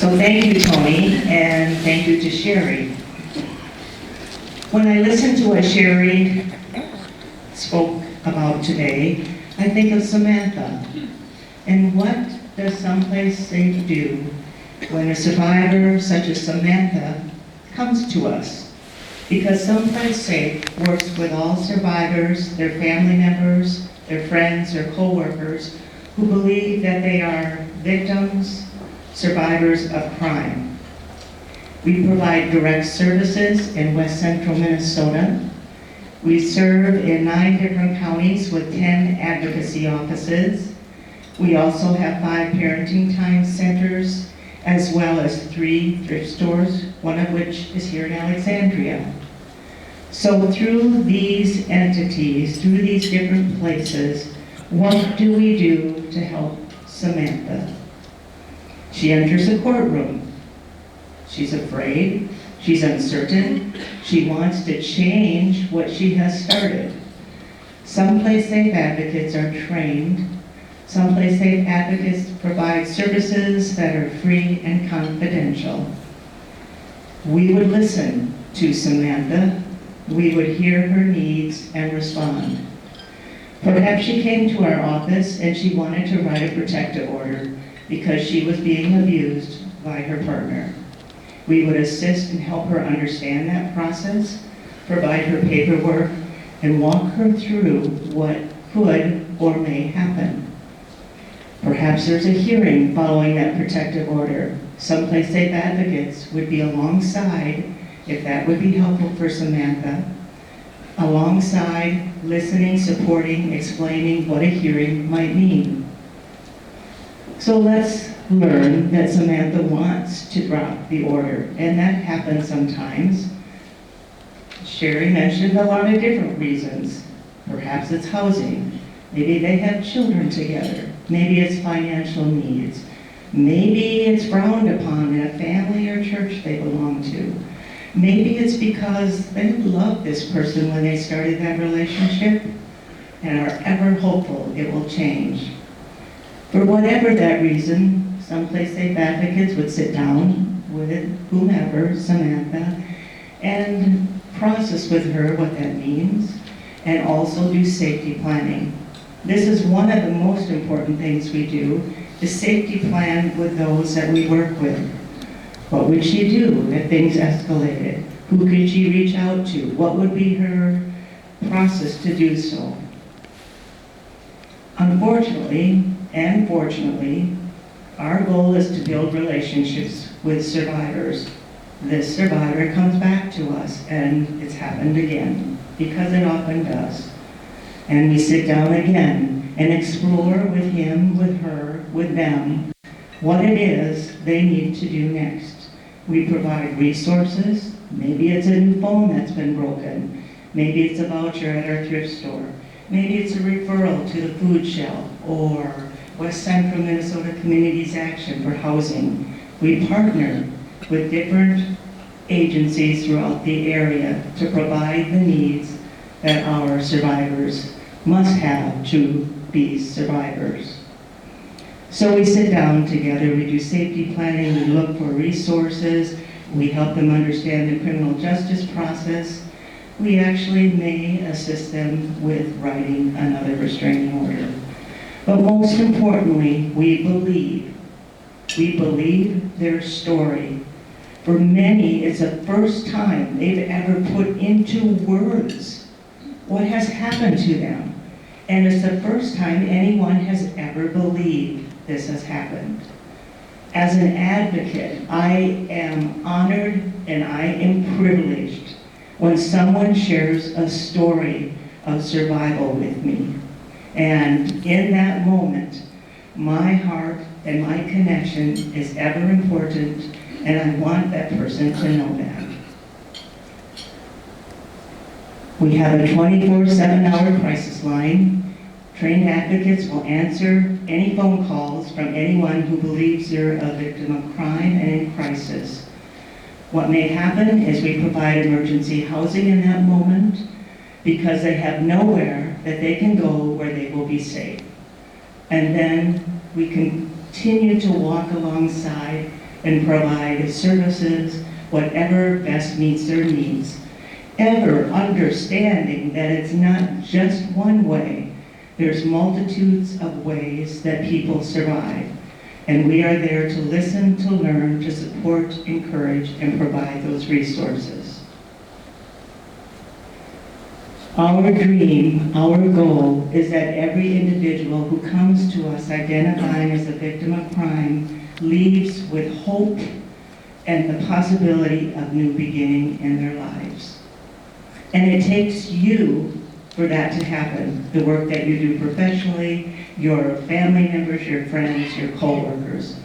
So thank you, Tony, and thank you to Sherry. When I listen to what Sherry spoke about today, I think of Samantha. And what does Someplace Safe do when a survivor such as Samantha comes to us? Because Someplace Safe works with all survivors, their family members, their friends, or co-workers who believe that they are victims, survivors of crime. We provide direct services in West Central Minnesota. We serve in 9 different counties with 10 advocacy offices. We also have 5 parenting time centers, as well as 3 thrift stores, one of which is here in Alexandria. So through these entities, through these different places, what do we do to help Samantha? She enters a courtroom. She's afraid, she's uncertain, she wants to change what she has started. Someplace Safe advocates are trained. Someplace Safe advocates provide services that are free and confidential. We would listen to Samantha. We would hear her needs and respond. Perhaps she came to our office and she wanted to write a protective order because she was being abused by her partner. We would assist and help her understand that process, provide her paperwork, and walk her through what could or may happen. Perhaps there's a hearing following that protective order. Someplace Safe advocates would be alongside, if that would be helpful for Samantha, alongside, listening, supporting, explaining what a hearing might mean. So let's learn that Samantha wants to drop the order, and that happens sometimes. Sherry mentioned a lot of different reasons. Perhaps it's housing. Maybe they have children together. Maybe it's financial needs. Maybe it's frowned upon in a family or church they belong to. Maybe it's because they loved this person when they started that relationship and are ever hopeful it will change. For whatever that reason, Someplace Safe advocates would sit down with whomever, Samantha, and process with her what that means, and also do safety planning. This is one of the most important things we do, the safety plan with those that we work with. What would she do if things escalated? Who could she reach out to? What would be her process to do so? Unfortunately, and fortunately, our goal is to build relationships with survivors. This survivor comes back to us, and it's happened again, because it often does. And we sit down again and explore with him, with her, with them, what it is they need to do next. We provide resources. Maybe it's a new phone that's been broken. Maybe it's a voucher at our thrift store. Maybe it's a referral to the food shelf or West Central Minnesota Communities Action for housing. We partner with different agencies throughout the area to provide the needs that our survivors must have to be survivors. So we sit down together, we do safety planning, we look for resources, we help them understand the criminal justice process. We actually may assist them with writing another restraining order. But most importantly, we believe their story. For many, it's the first time they've ever put into words what has happened to them. And it's the first time anyone has ever believed this has happened. As an advocate, I am honored and I am privileged when someone shares a story of survival with me. And in that moment, my heart and my connection is ever important, and I want that person to know that. We have a 24/7 crisis line. Trained advocates will answer any phone calls from anyone who believes they're a victim of crime and in crisis. What may happen is we provide emergency housing in that moment because they have nowhere that they can go where they will be safe. And then we continue to walk alongside and provide services, whatever best meets their needs, ever understanding that it's not just one way. There's multitudes of ways that people survive, and we are there to listen, to learn, to support, encourage, and provide those resources. Our dream, our goal, is that every individual who comes to us identifying as a victim of crime leaves with hope and the possibility of new beginning in their lives. And it takes you for that to happen, the work that you do professionally, your family members, your friends, your co-workers.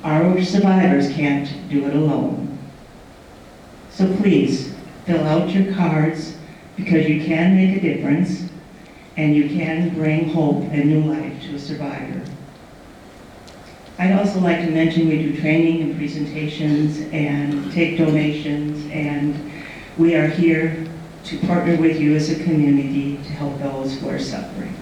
Our survivors can't do it alone. So please, fill out your cards, because you can make a difference, and you can bring hope and new life to a survivor. I'd also like to mention we do training and presentations and take donations, and we are here to partner with you as a community to help those who are suffering.